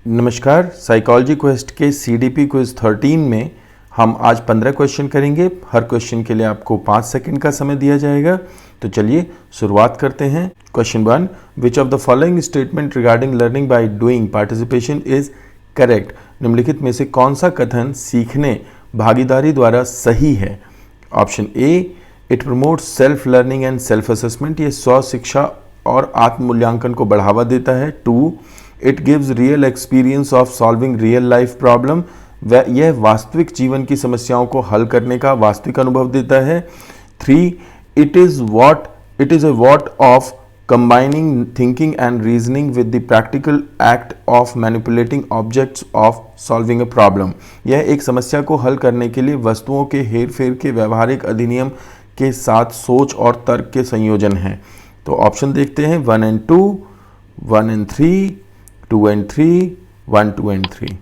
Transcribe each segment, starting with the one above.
नमस्कार। Psychology quest के CDP quiz 13 में हम आज 15 क्वेश्चन करेंगे। हर क्वेश्चन के लिए आपको 5 सेकंड का समय दिया जाएगा। तो चलिए शुरुआत करते हैं। Question 1, which of the following statement regarding learning by doing participation is correct. निम्नलिखित में से कौन सा कथन सीखने भागीदारी द्वारा सही है। Option A, it promotes self learning and self assessment. ये स्व शिक्षा और आत्म मूल्यांकन को बढ़ावा देता है। 2, it gives real experience of solving real life problem. यह वास्तविक जीवन की समस्याओं को हल करने का वास्तविक अनुभव देता है। 3, it is a what of combining thinking and reasoning with the practical act of manipulating objects of solving a problem. यह एक समस्या को हल करने के लिए वस्तुओं के हेर फेर के व्यवहारिक अधिनियम के साथ सोच और तर्क के संयोजन है। तो ऑप्शन देखते हैं 1 and 2, 1 and 3, 2 and 3, 1, 2 and 3।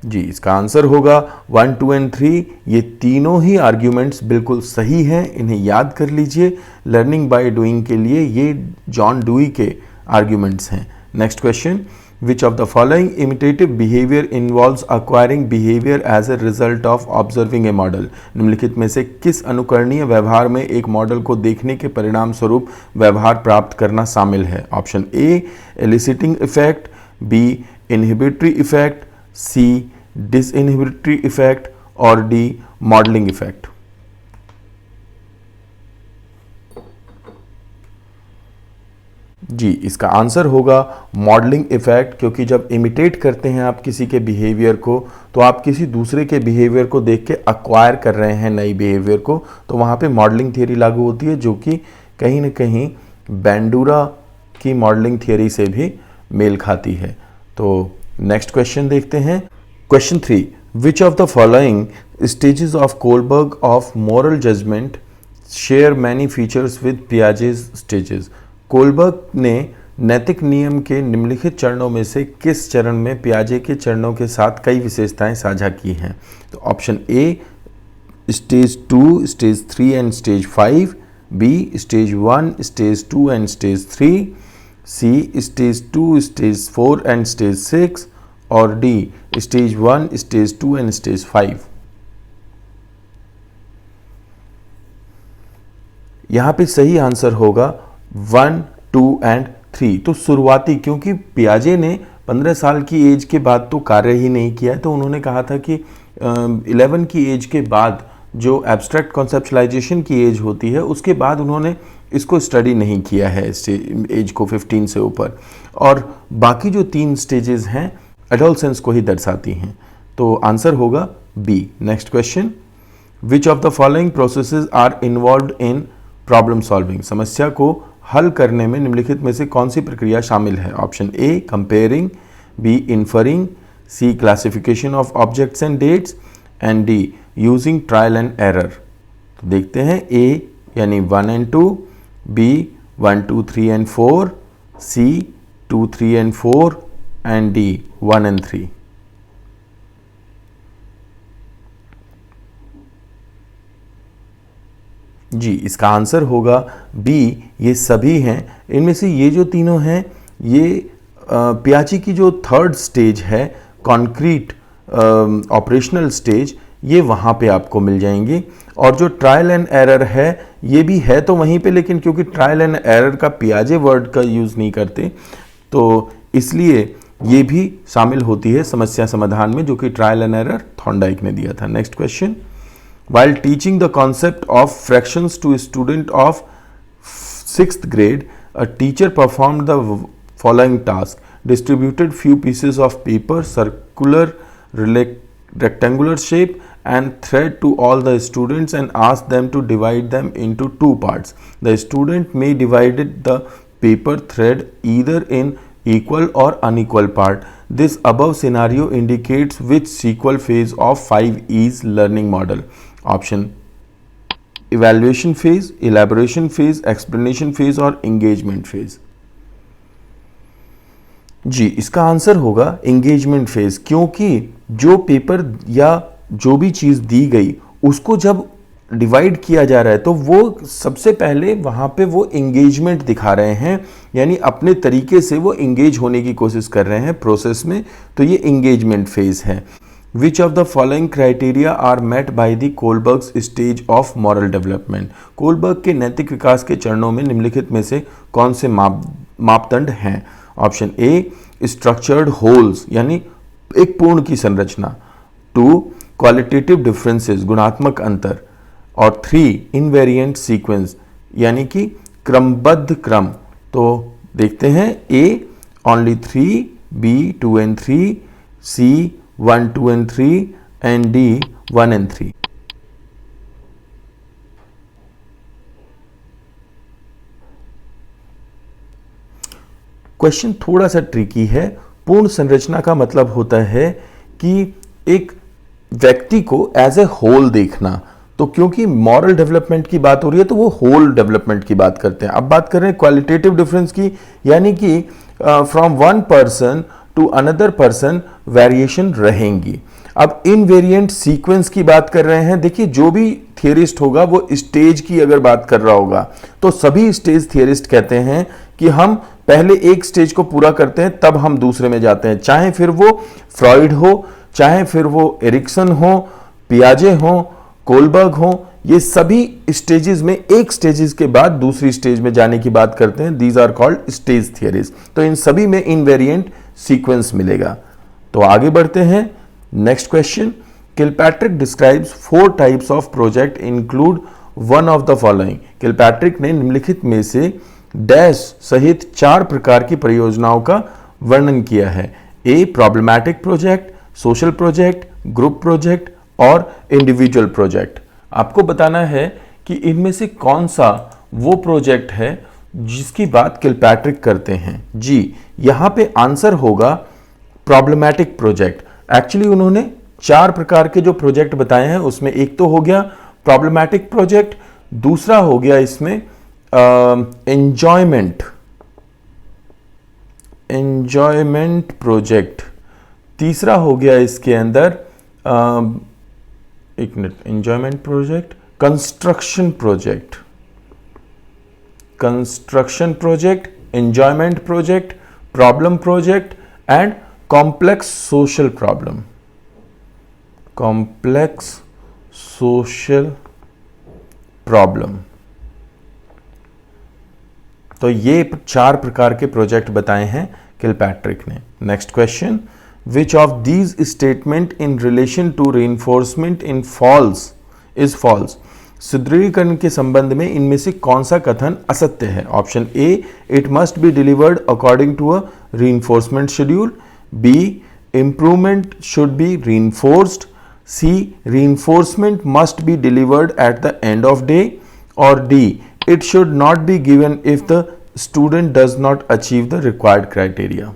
जी, इसका आंसर होगा 1, 2 and 3। ये तीनों ही आर्ग्यूमेंट्स बिल्कुल सही हैं, इन्हें याद कर लीजिए। लर्निंग बाय डूइंग के लिए ये जॉन डुई के आर्ग्यूमेंट्स हैं। Next question, which of the following imitative behavior involves acquiring behavior as a result of observing a model. निम्नलिखित में से किस अनुकरणीय व्यवहार में एक मॉडल को देखने के परिणाम स्वरूप व्यवहार प्राप्त करना शामिल है। Option A, eliciting effect, B, inhibitory effect, C, disinhibitory effect और डी, मॉडलिंग इफेक्ट। जी, इसका आंसर होगा मॉडलिंग इफेक्ट, क्योंकि जब इमिटेट करते हैं आप किसी के बिहेवियर को तो आप किसी दूसरे के बिहेवियर को देख के अक्वायर कर रहे हैं नई बिहेवियर को, तो वहाँ पे मॉडलिंग थियरी लागू होती है, जो कि कहीं ना कहीं बेंडूरा की मॉडलिंग थियरी से भी मेल खाती है। तो नेक्स्ट क्वेश्चन देखते हैं। Question 3, which of the following stages of Kohlberg of moral judgement share many features with Piaget's stages. Kohlberg ने नैतिक नियम के निम्नलिखित चरणों में से किस चरण में पियाजे के चरणों के साथ कई विशेषताएं साझा की हैं। तो option A, stage 2, stage 3 and stage 5, B, stage 1, stage 2 and stage 3, C, stage 2, stage 4 and stage 6 और D, stage 1, stage 2 and stage 5। यहां पे सही आंसर होगा 1, 2 एंड 3। तो शुरुआती, क्योंकि पियाजे ने 15 साल की एज के बाद तो कार्य ही नहीं किया है, तो उन्होंने कहा था कि 11 की एज के बाद जो एब्स्ट्रैक्ट कॉन्सेप्चुलाइजेशन की एज होती है उसके बाद उन्होंने इसको स्टडी नहीं किया है एज को 15 से ऊपर। और बाकी जो 3 स्टेजेस हैं एडोलसेंस को ही दर्शाती हैं। तो आंसर होगा B. Next question, which of the following processes are involved in problem solving. समस्या को हल करने में निम्नलिखित में से कौन सी प्रक्रिया शामिल है। Option A, comparing, B, inferring, C, classification of objects and dates and D, using trial and error. तो देखते हैं, ए यानी 1 and 2, B 1, 2, 3 and 4, C 2, 3 and 4 and D 1 and 3। जी, इसका आंसर होगा बी, ये सभी हैं। इनमें से ये जो तीनों हैं ये पियाजे की जो 3rd स्टेज है, कॉन्क्रीट ऑपरेशनल स्टेज, ये वहाँ पे आपको मिल जाएंगी। और जो ट्रायल एंड एरर है ये भी है तो वहीं पे, लेकिन क्योंकि ट्रायल एंड एरर का पियाजे वर्ड का यूज़ नहीं करते तो इसलिए ये भी शामिल होती है समस्या समाधान में, जो कि ट्रायल एंड एरर थॉर्नडाइक ने दिया था। Next question, while teaching the concept of fractions to a student of 6th grade, a teacher performed the following task: distributed few pieces of paper, circular, rectangular shape and thread to all the students and asked them to divide them into 2 parts. The student may divide the paper thread either in equal or unequal part. This above scenario indicates which sequel phase of 5E's learning model. Option, evaluation phase, elaboration phase, explanation phase और engagement phase. जी, इसका answer होगा engagement phase, क्योंकि जो paper या जो भी चीज़ दी गई उसको जब डिवाइड किया जा रहा है तो वो सबसे पहले वहाँ पे वो इंगेजमेंट दिखा रहे हैं, यानी अपने तरीके से वो इंगेज होने की कोशिश कर रहे हैं प्रोसेस में, तो ये इंगेजमेंट फेज है। Which of the following criteria are met by the Kohlberg's stage of moral development. Kohlberg के नैतिक विकास के चरणों में निम्नलिखित में से कौन से मापदंड हैं? ऑप्शन ए स्ट्रक्चर्ड होल्स, यानी एक पूर्ण की संरचना। 2 क्वालिटेटिव डिफरेंसेस, गुणात्मक अंतर। और 3 इनवेरिएंट सीक्वेंस, यानी कि क्रमबद्ध क्रम। तो देखते हैं, A only 3, B 2 and 3, C 1 2 and 3 and D 1 and 3। Question थोड़ा सा ट्रिकी है। पूर्ण संरचना का मतलब होता है कि एक व्यक्ति को एज ए होल देखना, तो क्योंकि मॉरल डेवलपमेंट की बात हो रही है तो वो होल डेवलपमेंट की बात करते हैं। अब बात कर रहे हैं क्वालिटेटिव डिफरेंस की, यानी कि from one person to another person variation रहेंगी। अब इनवेरिएंट सीक्वेंस की बात कर रहे हैं। देखिए, जो भी थियरिस्ट होगा वो स्टेज की अगर बात कर रहा होगा तो सभी स्टेज थियरिस्ट कहते हैं कि हम पहले एक स्टेज को पूरा करते हैं तब हम दूसरे में जाते हैं, चाहे फिर वो फ्रॉइड हो, चाहे फिर वो एरिक्सन हो, पियाजे हो, कोलबर्ग हो, ये सभी स्टेजेस में एक स्टेजेस के बाद दूसरी स्टेज में जाने की बात करते हैं। These are called stage theories. तो इन सभी में इनवेरिएंट सीक्वेंस मिलेगा। तो आगे बढ़ते हैं। Next question, Kilpatrick describes 4 types of project include one of the following. Kilpatrick ने निम्नलिखित में से डैश सहित 4 प्रकार की परियोजनाओं का वर्णन किया है। A problematic project, social project, group project और इंडिविजुअल प्रोजेक्ट। आपको बताना है कि इनमें से कौन सा वो प्रोजेक्ट है जिसकी बात किलपैट्रिक करते हैं। जी, यहां पे आंसर होगा प्रॉब्लमैटिक प्रोजेक्ट। एक्चुअली उन्होंने 4 प्रकार के जो प्रोजेक्ट बताए हैं उसमें एक तो हो गया प्रॉब्लमैटिक प्रोजेक्ट, दूसरा हो गया इसमें एंजॉयमेंट प्रोजेक्ट, तीसरा हो गया इसके अंदर एक minute, enjoyment project, construction project, enjoyment project, problem project and complex social problem. तो ये 4 प्रकार के प्रोजेक्ट बताए हैं किलपैट्रिक ने। Next question, Which of these statement in relation to reinforcement is false? सुदृढ़ीकरण के संबंध में इनमें से कौन सा कथन असत्य है? Option A, it must be delivered according to a reinforcement schedule, B, improvement should be reinforced, C, reinforcement must be delivered at the end of day, और D, it should not be given if the student does not achieve the required criteria।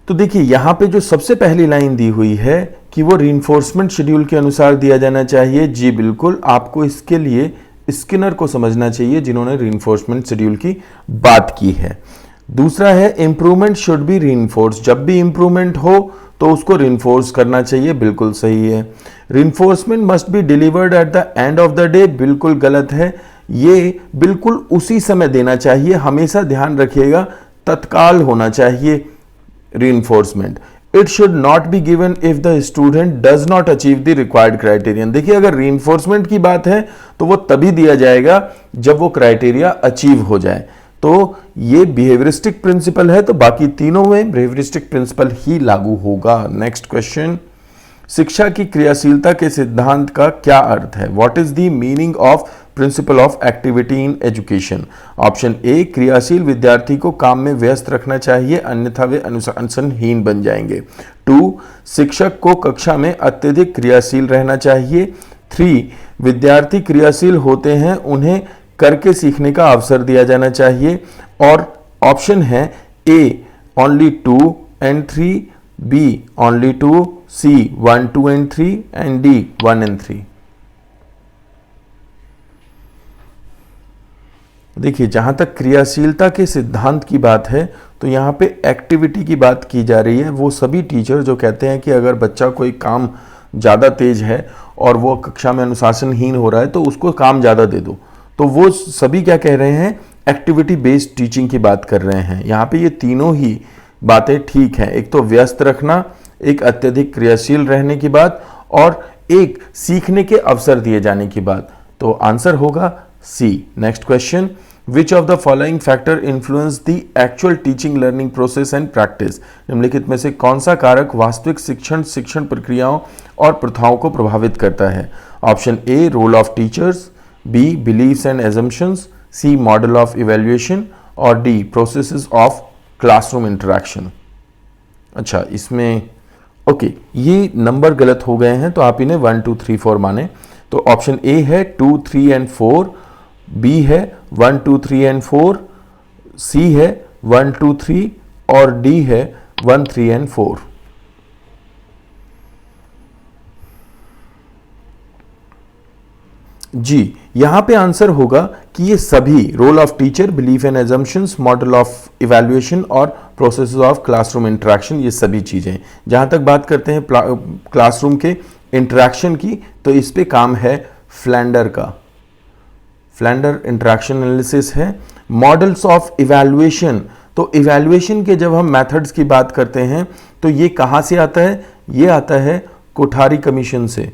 तो देखिए, यहां पे जो सबसे पहली line दी हुई है कि वो रीइंफोर्समेंट शेड्यूल के अनुसार दिया जाना चाहिए। जी बिल्कुल, आपको इसके लिए स्किनर को समझना चाहिए जिन्होंने रीइंफोर्समेंट शेड्यूल की बात की है। दूसरा है इंप्रूवमेंट शुड बी रीइंफोर्स, जब भी इंप्रूवमेंट हो तो उसको रीइंफोर्स करना चाहिए, बिल्कुल सही है। Reinforcement must be delivered at the end of the day, बिल्कुल गलत है। ये बिल्कुल उसी समय देना चाहिए, हमेशा ध्यान रखिएगा, तत्काल होना चाहिए reinforcement। It should not be given if the student does not achieve the required criterion। देखिए, अगर reinforcement की बात है तो वो तभी दिया जाएगा जब वो क्राइटेरिया अचीव हो जाए। तो ये बिहेवियरिस्टिक प्रिंसिपल है, तो बाकी तीनों में बिहेवियरिस्टिक प्रिंसिपल ही लागू होगा। नेक्स्ट क्वेश्चन, शिक्षा की क्रियाशीलता के सिद्धांत का क्या अर्थ है? What is the meaning of principle of activity in education? Option A, क्रियाशील विद्यार्थी को काम में व्यस्त रखना चाहिए अन्यथा वे अनुशासनहीन बन जाएंगे। 2, शिक्षक को कक्षा में अत्यधिक क्रियाशील रहना चाहिए। 3, विद्यार्थी क्रियाशील होते हैं, उन्हें करके सीखने का अवसर दिया जाना चाहिए। और ऑप्शन है A only 2 and 3, B only 2, C 1 2 and 3 and D 1 and 3। देखिए, जहां तक क्रियाशीलता के सिद्धांत की बात है तो यहाँ पे एक्टिविटी की बात की जा रही है। वो सभी टीचर जो कहते हैं कि अगर बच्चा कोई काम ज़्यादा तेज है और वो कक्षा में अनुशासनहीन हो रहा है तो उसको काम ज़्यादा दे दो। तो वो सभी क्या कह रहे हैं, एक्टिविटी बेस्ड टीचिंग की बात कर रहे हैं। यहाँ पे ये तीनों ही बातें ठीक हैं, एक तो व्यस्त रखना, एक अत्यधिक क्रियाशील रहने की बात, और एक सीखने के अवसर दिए जाने की बात। तो आंसर होगा C. Next question, which of the following factor influence the actual teaching learning process and practice. निम्नलिखित में से कौन सा कारक वास्तविक शिक्षण प्रक्रियाओं और प्रथाओं को प्रभावित करता है। Option A, role of teachers, B, beliefs and assumptions, C, model of evaluation, और D, processes of classroom interaction. अच्छा, इसमें ओके ये नंबर गलत हो गए हैं तो आप इन्हें 1 2 3 4 माने। तो ऑप्शन ए है 2 3 एंड 4, बी है 1 2 3 एंड 4, सी है 1 2 3 और डी है 1 3 एंड 4। जी, यहां पे आंसर होगा कि ये सभी role of teacher, belief and assumptions, model of evaluation और प्रोसेसेस ऑफ क्लासरूम इंटरेक्शन, ये सभी चीजें। जहां तक बात करते हैं क्लासरूम के इंटरेक्शन की, तो इस पे काम है फ्लैंडर का। फ्लैंडर इंटरेक्शन एनालिसिस है। मॉडल्स ऑफ इवैल्यूएशन, तो इवैल्यूएशन के जब हम मेथड्स की बात करते हैं तो ये कहां से आता है, ये आता है कोठारी कमीशन से।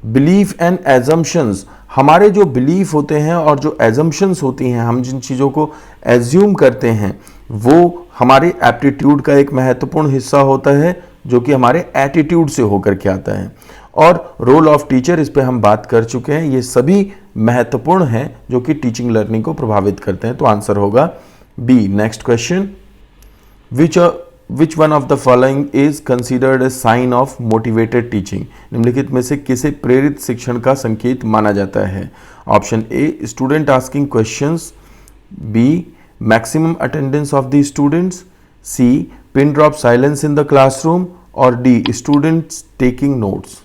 बिलीफ एंड एजम्पशंस, हमारे जो बिलीफ होते हैं और जो एजम्पशंस होती हैं, हम जिन चीज़ों को एज्यूम करते हैं, वो हमारे एप्टीट्यूड का एक महत्वपूर्ण हिस्सा होता है जो कि हमारे एटीट्यूड से होकर के आता है। और रोल ऑफ टीचर, इस पे हम बात कर चुके हैं। ये सभी महत्वपूर्ण हैं जो कि टीचिंग लर्निंग को प्रभावित करते हैं। तो आंसर होगा B. Next question, which one of the following is considered a sign of motivated teaching. निम्नलिखित में से किसे प्रेरित शिक्षण का संकेत माना जाता है। Option A, student asking questions, B, maximum attendance of the students, C, pin drop silence in the classroom, और डी, स्टूडेंट्स टेकिंग नोट्स।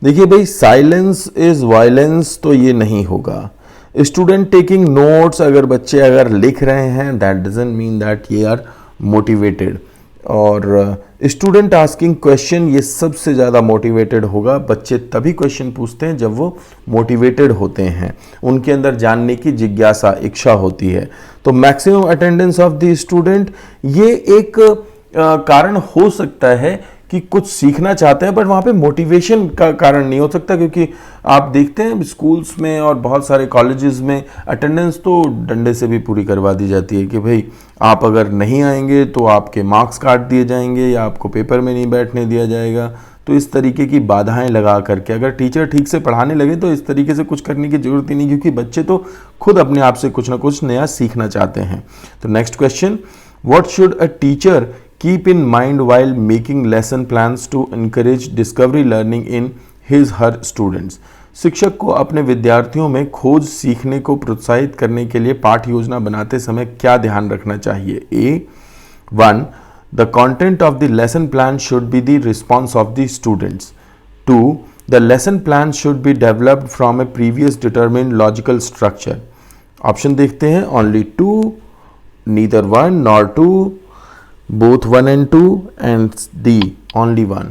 देखिए भाई, साइलेंस इज वायलेंस तो ये नहीं होगा। स्टूडेंट टेकिंग नोट्स, अगर बच्चे अगर लिख रहे हैं, दैट डजंट मीन दैट ये आर मोटिवेटेड। और स्टूडेंट आस्किंग क्वेश्चन, ये सबसे ज़्यादा मोटिवेटेड होगा। बच्चे तभी क्वेश्चन पूछते हैं जब वो मोटिवेटेड होते हैं, उनके अंदर जानने की जिज्ञासा, इच्छा होती है। तो maximum attendance of the student, ये एक कारण हो सकता है कि कुछ सीखना चाहते हैं, बट वहाँ पे मोटिवेशन का कारण नहीं हो सकता, क्योंकि आप देखते हैं स्कूल्स में और बहुत सारे कॉलेजेस में अटेंडेंस तो डंडे से भी पूरी करवा दी जाती है कि भाई आप अगर नहीं आएंगे तो आपके मार्क्स काट दिए जाएंगे या आपको पेपर में नहीं बैठने दिया जाएगा। तो इस तरीके की बाधाएं लगा करके अगर टीचर ठीक से पढ़ाने लगे तो इस तरीके से कुछ करने की जरूरत ही नहीं, क्योंकि बच्चे तो खुद अपने आप से कुछ ना कुछ नया सीखना चाहते हैं। तो next question, what should a teacher keep in mind while making lesson plans to encourage discovery learning in his her students। शिक्षक को अपने विद्यार्थियों में खोज सीखने को प्रोत्साहित करने के लिए पाठ योजना बनाते समय क्या ध्यान रखना चाहिए। A1, the content of the lesson plan should be the response of the students। 2, the lesson plan should be developed from a previous determined logical structure। Option देखते हैं, only 2, neither 1 nor 2, both 1 and 2, and D, only 1।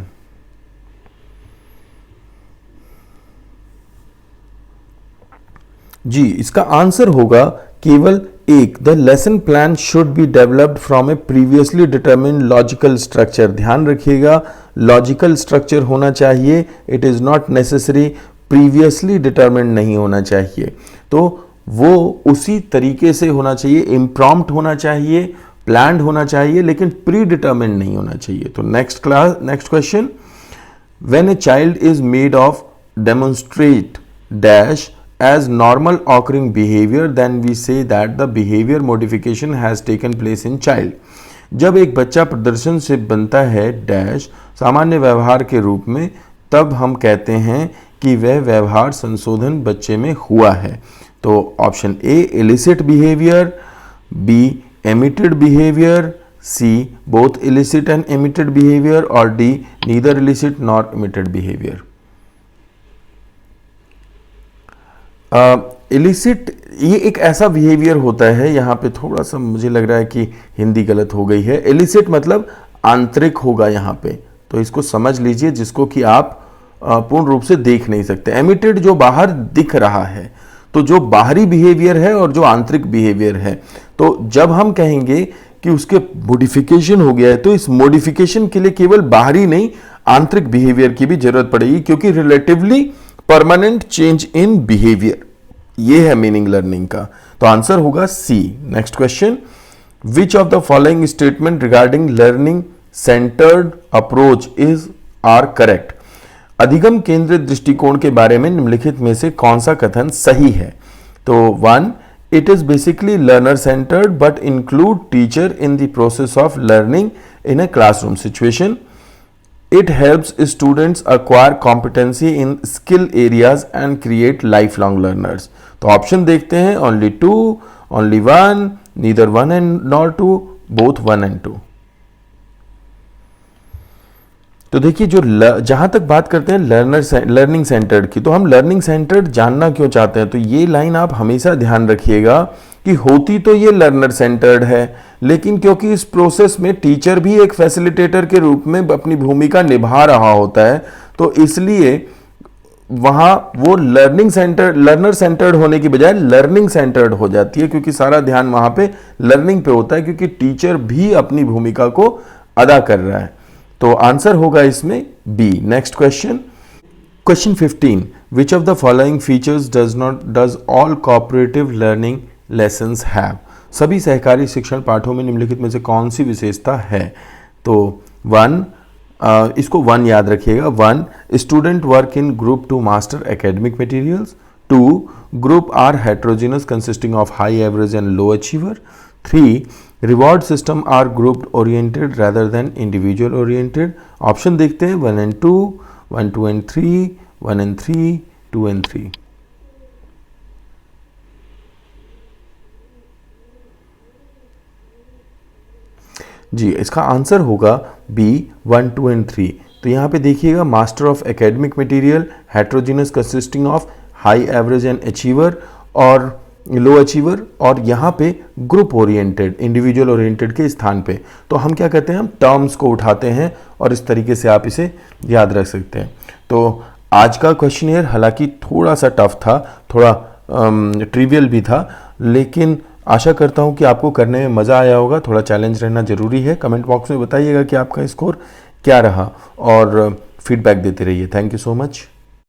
जी, इसका answer होगा केवल एक। The lesson plan should be developed from A previously determined logical structure. ध्यान रखिएगा, logical structure होना चाहिए, it is not necessary previously determined नहीं होना चाहिए। तो वो उसी तरीके से होना चाहिए, इम्प्रॉम्प्ट होना चाहिए, प्लान्ड होना चाहिए, लेकिन प्री डिटरमिन्ड नहीं होना चाहिए। तो next question, when a child is made of demonstrate dash as normal occurring behaviour, then we say that the behaviour modification has taken place in child. जब एक बच्चा प्रदर्शन से बनता है डैश सामान्य व्यवहार के रूप में, तब हम कहते हैं कि वह व्यवहार संशोधन बच्चे में हुआ है। तो option A, elicit behaviour, B, emitted behavior, C, both illicit and emitted behavior, or D, neither illicit nor emitted behavior। Illicit ये एक ऐसा बिहेवियर होता है, यहाँ पे थोड़ा सा मुझे लग रहा है कि हिंदी गलत हो गई है। इलिसिट मतलब आंतरिक होगा यहाँ पे, तो इसको समझ लीजिए, जिसको कि आप पूर्ण रूप से देख नहीं सकते। एमिटेड जो बाहर दिख रहा है, तो जो बाहरी बिहेवियर है और जो आंतरिक बिहेवियर है, तो जब हम कहेंगे कि उसके मॉडिफिकेशन हो गया है, तो इस मॉडिफिकेशन के लिए केवल बाहरी नहीं आंतरिक बिहेवियर की भी जरूरत पड़ेगी, क्योंकि relatively permanent change in behaviour, ये है मीनिंग लर्निंग का। तो आंसर होगा C. Next question, which of the following statement regarding learning centred approach is are correct. अधिगम केंद्रित दृष्टिकोण के बारे में निम्नलिखित में से कौन सा कथन सही है। तो 1, it is basically learner centred but include teacher in the process of learning in a classroom situation. It helps students acquire competency in skill areas and create lifelong learners. तो ऑप्शन देखते हैं, only 2, only 1, neither 1 and nor 2, both 1 and 2. तो देखिए, जो जहां तक बात करते हैं लर्निंग सेंटर्ड की, तो हम लर्निंग सेंटर्ड जानना क्यों चाहते हैं, तो ये लाइन आप हमेशा ध्यान रखिएगा कि होती तो ये लर्नर सेंटर्ड है, लेकिन क्योंकि इस प्रोसेस में टीचर भी एक फैसिलिटेटर के रूप में अपनी भूमिका निभा रहा होता है, तो इसलिए वहां वो लर्नर सेंटर्ड होने की बजाय लर्निंग सेंटर्ड हो जाती है, क्योंकि सारा ध्यान वहां पे लर्निंग पे होता है, क्योंकि टीचर भी अपनी भूमिका को अदा कर रहा है। तो आंसर होगा इसमें B. Next question, question 15, which of the following features does all cooperative learning lessons have. सभी सहकारी शिक्षण पाठों में निम्नलिखित में से कौन सी विशेषता है। तो 1, इसको 1 याद रखिएगा। 1, student work in group to master academic materials. 2, group are heterogeneous consisting of high average and low achiever. 3, reward system are group oriented rather than individual oriented. Option देखते हैं, 1 and 2, 1, 2 and 3, 1 and 3, 2 and 3। जी, इसका answer होगा B, 1, 2 and 3। तो यहाँ पे देखिएगा, master of academic material, heterogeneous consisting of high average and achiever और लो अचीवर, और यहाँ पे ग्रुप ओरिएंटेड इंडिविजुअल ओरिएंटेड के स्थान पे। तो हम क्या करते हैं, हम टर्म्स को उठाते हैं और इस तरीके से आप इसे याद रख सकते हैं। तो आज का क्वेश्चनियर हालांकि थोड़ा सा टफ था, थोड़ा ट्रिवियल भी था, लेकिन आशा करता हूँ कि आपको करने में मज़ा आया होगा। थोड़ा चैलेंज रहना ज़रूरी है। कमेंट बॉक्स में बताइएगा कि आपका स्कोर क्या रहा और फीडबैक देते रहिए। Thank you so much.